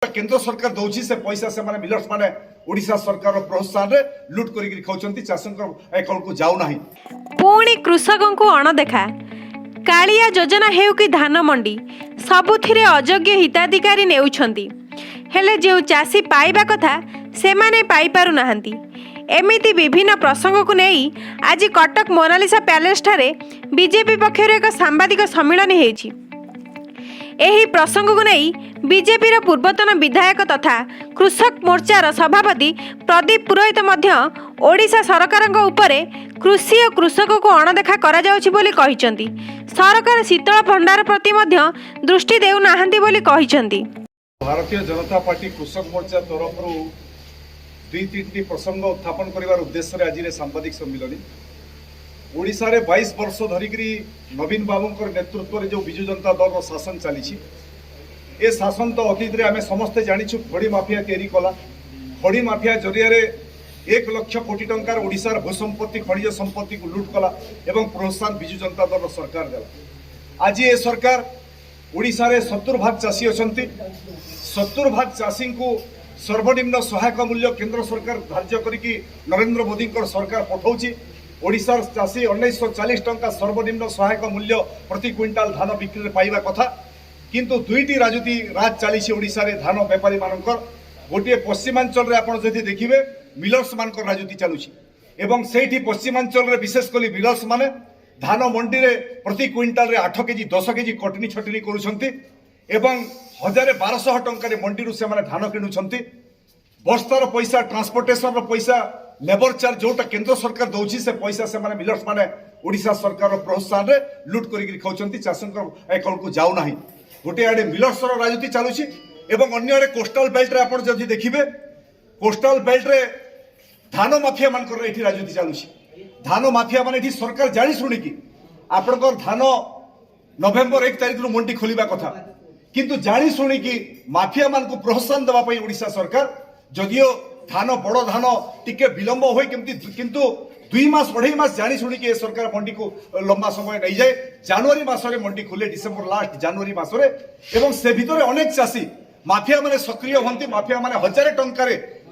केंद्र सरकार दौची से पैसा से माने मिलर्स माने ओडिशा सरकार प्रोत्साहन रे लूट करी खाउछंती चाषंकर अकाउंट को जाउ नाही। पुणी कृषकों को अणदेखा कालिया योजना हेउ कि धान मंडी सबुथिरे अयोग्य हिताधिकारी नेउछंती हेले जो चाषी पाइबा कथा से माने पाई पारु नाहंती। एमिति विभिन्न प्रसंग को नहीं आज कटक मोनालिसा पैलेस ठारे बीजेपी पक्षर एक सांबादिक सम्मेलन हेछि। एही प्रसंग को नहीं बीजेपी पूर्वतन विधायक तथा कृषक मोर्चार सभापति प्रदीप पुरोहित मध्य ओडिशा सरकार उपरे कृषि और कृषक को अणदेखा करा जाउछि बोली कहिसंती। सरकार शीतल भंडार प्रति मध्य दृष्टि देउ नाहंती बोली कहिसंती। भारतीय जनता पार्टी कृषक मोर्चा तरफ दुई तीन प्रसंग उत्थापन करिवार उद्देश्य रे आज सांबादिक सम्मेलन ओडिशा रे 22 वर्ष धरिकी नवीन बाबूंकर नेतृत्व रे जो विजु जनता दल शासन चली ए शासन तो अतीत रे आमे समस्ते जानिछु खड़ी माफिया तैयारी कला। खड़ी माफिया जरिया रे 1 लाख कोटी टंकार ओडिशा रे भूसंपत्ति खनिज संपत्ति को लूट कला एवं प्रोत्साहन विजु जनता दल सरकार देला। आज ये सरकार ओडिशा रे 70% चाषी अछंती। 70% चाषी को सर्वनिम्न सहायक मूल्य केंद्र सरकार धार्य करिकी नरेंद्र मोदी सरकार पठाउची। ओडिशार चाषी 1940 टंका सर्वनिम्न सहायक मूल्य प्रति क्विंटाल धान बिक्री पाइबा कथा किंतु दुईटी राजनीति राज चली ओडिशा रे धान बेपारी मानकर गोटे पश्चिमांचल रे आपण जदि देखिबे मिलर्स मानकर राजनीति चलुछि एवं सेठी पश्चिमांचल रे विशेष करी मिलर्स माने धान मंडी रे प्रति क्विंटाल रे 8 केजी 10 केजी कटनी छटनी करूछंती एवं 1200 टंका रे मंडी रु से माने धान किनुछंती। बस्तार पैसा ट्रांसपोर्टेशन रो पैसा लेबर चार्ज जोटा केंद्र सरकार दौची से पैसा से माने मिलर्स माने ओडिशा सरकार प्रोत्साहन रे लूट करी खाउछंती चाषंकर अकाउंट को जाउ नाही। गोटे आड़े मिलर्स रो राजनीति चलुछि एवं अन्य आड़े कोस्टल बेल्ट रे आपण जदि देखिबे कोस्टल बेल्ट रे धान माफिया मानकर एठी राजनीति चलुछि। धान माफिया माने एठी सरकार जानि सुनि कि आपनकर धान नवेम्बर 1 तारिख रु मंडी खोलिबा कथा किंतु जानि सुनि कि माफिया मान को प्रोत्साहन देबा पई ओडिशा सरकार जदियो धान बड़ धान टिके विलंब होई किंतु 2 मास 2.5 मास जानी शुणी कि सरकार मंडी को लंबा समय नहीं जाए। जनवरी मासरे मंडी खुले डिसेंबर लास्ट जनवरी मासरे एवं से भितर अनेक चाषी माफिया माने सक्रिय होंती। माफिया माने 1000 टंका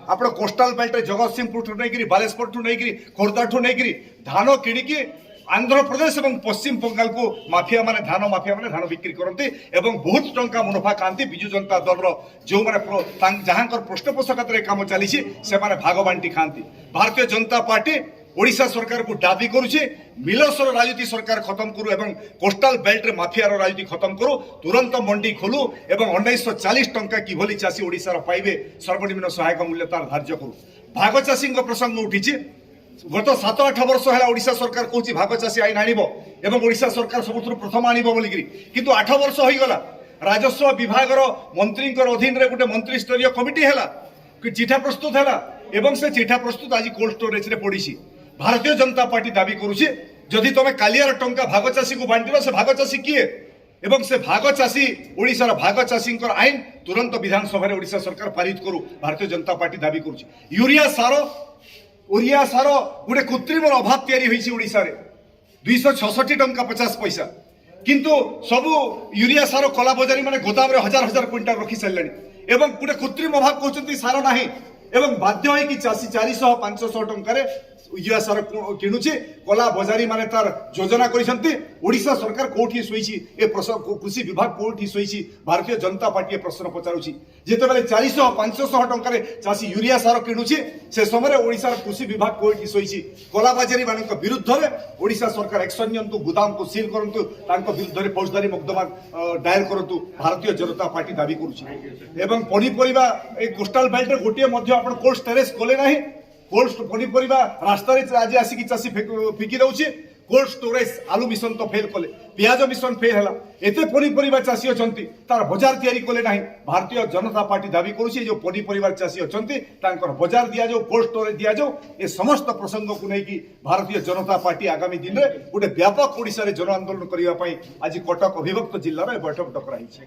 आप कोस्टाल बेल्ट जगतसिंहपुर ठू नहीं बालेश्वर ठू नहीं खोर्धा ठू नहीं धान किणिकी आंध्र प्रदेश और पश्चिम बंगाल को माफिया माने धान बिक्री करते एवं बहुत टंका मुनाफा खाती। विजु जनता दल जो मैंने जहाँकर पृष्ठपोषकता काम चली से भाग बांटी खाती। भारतीय जनता पार्टी ओडिशा सरकार को दाबी करुचे मिलर्स राजनीति सरकार खत्म करू एवं कोस्टाल बेल्ट रे माफिया राजनीति खत्म करू तुरंत मंडी खोलू एवं 1940 टंका किभली चाषी ओडिशा पाइबे सर्वनिम्न सहायक मूल्य तार धार्य करू। भाग चाषी प्रसंग उठी गत 7-8 वर्ष है ओडिशा सरकार कहूँ भाग चाषी आईन आनिब एवं ओडिशा सरकार सबुठ प्रथम आनिब बोलिकी किंतु 8 वर्ष हो गला राजस्व विभाग मंत्री अधीन रे गोटे मंत्री स्तरीय कमिटी है चिठा प्रस्तुत है एवं से चिठा प्रस्तुत आज कोल्ड स्टोरेज रे पड़ी। भारतीय जनता पार्टी दाबी करुचे जदि तुम कालियार टंका भाग चाषी को बांटिल से भाग चाषी किए एवं से भाग चाषी ओडिशार भाग चाषी आईन तुरंत विधानसभा ओडिशा सरकार पारित करू। भारतीय जनता पार्टी दाबी करुचे यूरिया सार गोटे कृत्रिम अभाव तैयारी ओडिशा रे 266 टंका 50 पैसा किंतु सबू यूरिया सार कला बजारी माने गोदाम रे 1000 क्विंटाल रखी सारे एवं गोटे कृत्रिम अभाव कहते सार ना एवं बाध्य हो कि चाषी 400-500 टंका यूरिया सार किणुचे कला बजारी माने तार योजना करिसंती। ओडिशा सरकार कोठी सोईची ए कृषि विभाग कोठी सोईची भारतीय जनता पार्टी प्रश्न पचारुची जेतेबेले 400-500 टंका चाषी यूरिया सार किणुचे से समय ओडिशा कृषि विभाग कोठी सोईची कला बजारी मानक विरुद्ध रे ओडिशा सरकार एक्शन नियंतु गुदाम को सील करंतु तांको विरुद्ध रे फौजदारी मुकदमा दायर करंतु भारतीय जनता पार्टी दाबी करूची। एवं पनीपरिबा ए कोस्टल बेल्ट रे गोटे मध्य आपण कोल्ड स्टोरेज कोले नाही कोल्ड पनीपरिबा रास्ता आज आसिक चाषी फिकी दौचे कोल्ड स्टोरेज आलू मिशन तो फेल कले पियाज मिशन फेल है एते पनीपरिबा चाषी अछंती तार बाजार तैयारी कले नाही। भारतीय जनता पार्टी दाबी करुछि जो पनीपरिबा चाषी अछंती तांकर बाजार दिया जाओ कोल्ड स्टोरेज दिया जाओ ए समस्त प्रसंग को नहीं भारतीय जनता पार्टी आगामी दिन में गोटे व्यापक ओडिशा रे जन आंदोलन करने आज कटक अभिभक्त जिल्ला बैठक डकराई।